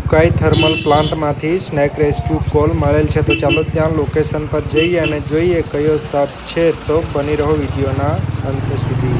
Ukai thermal પ્લાન્ટમાંથી snake rescue call મળેલ છે, તો ચાલો ત્યાં લોકેશન પર જઈએ અને જોઈએ કયો સાપ છે. તો બની રહો વિડીયોના અંત સુધી.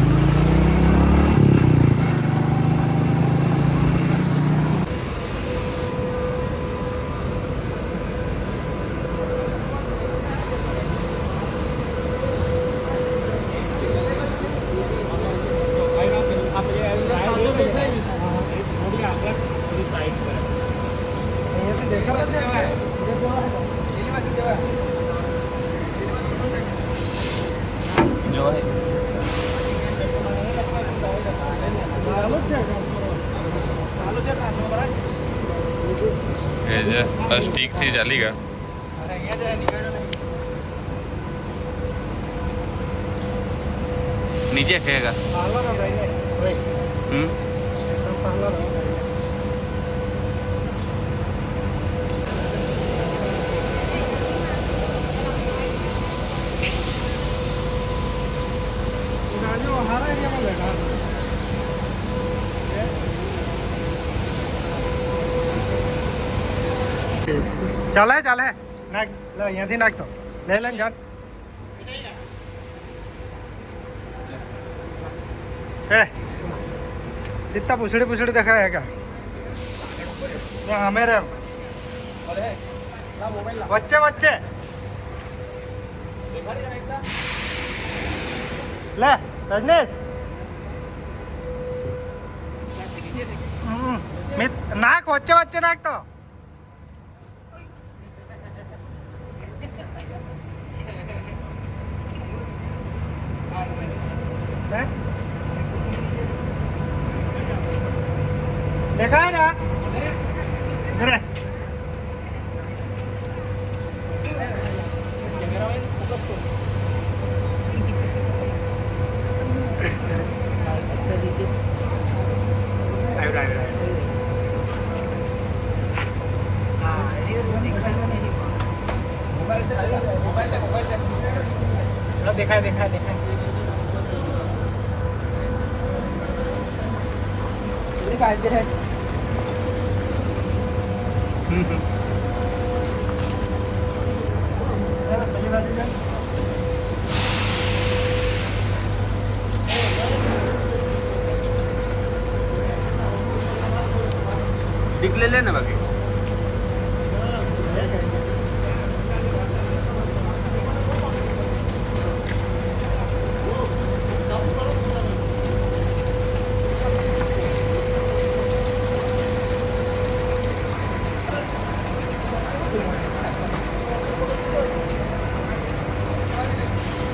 बस ठीक से चलेगा. नीचे फेंका. ચાલે ચાલે નાખ લે, અહીંયાથી નાખતો લે લે જાન. जितना पूछड़ी पूछड़ी देखा है क्या हमें रे बच्चे बच्चे ले रजनीश नाक बच्चे बच्चे नाक तो देखा है ना मेरे देखा है देखा है देखा है दिख ले लेना बाकी.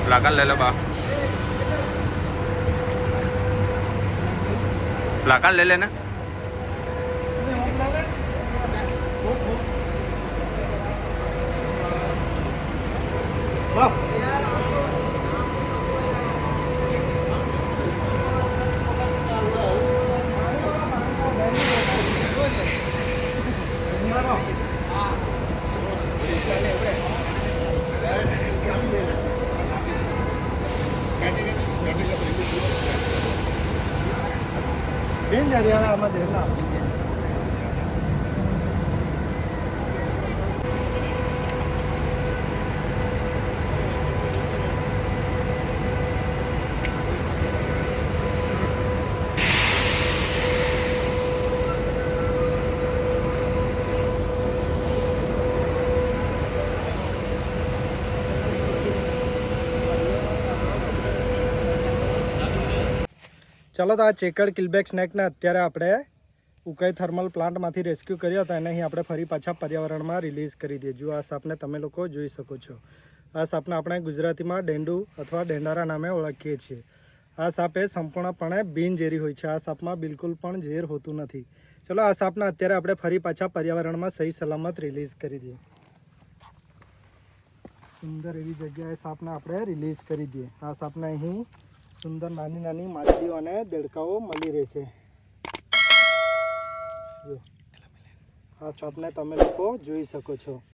प्लाकार्ड ले लो बा. प्लाकार्ड ले लेना. बेन जा रही है आमा देखना. ચાલો તો આ ચેકડ કિલબેક સ્નેકને અત્યારે આપણે ઉકાઈ થર્મલ પ્લાન્ટમાંથી રેસ્ક્યુ કર્યો હતો અને અહીં આપણે ફરી પાછા પર્યાવરણમાં રિલીઝ કરી દઈએ. જો આ સાપને તમે લોકો જોઈ શકો છો. આ સાપને આપણે ગુજરાતીમાં ડેંડુ અથવા ડેંડારા નામે ઓળખીએ છીએ. આ સાપ એ સંપૂર્ણપણે બિનઝેરી હોય છે. આ સાપમાં બિલકુલ પણ ઝેર હોતું નથી. ચલો આ સાપને અત્યારે આપણે ફરી પાછા પર્યાવરણમાં સહી સલામત રિલીઝ કરી દઈએ. સુંદર એવી જગ્યાએ સાપને આપણે રિલીઝ કરી દઈએ. આ સાપને અહીં સુંદર નાની નાની માછલીઓ અને દેડકાઓ મળી રહેશે. જો આ સાપને તમે લોકો જોઈ શકો છો.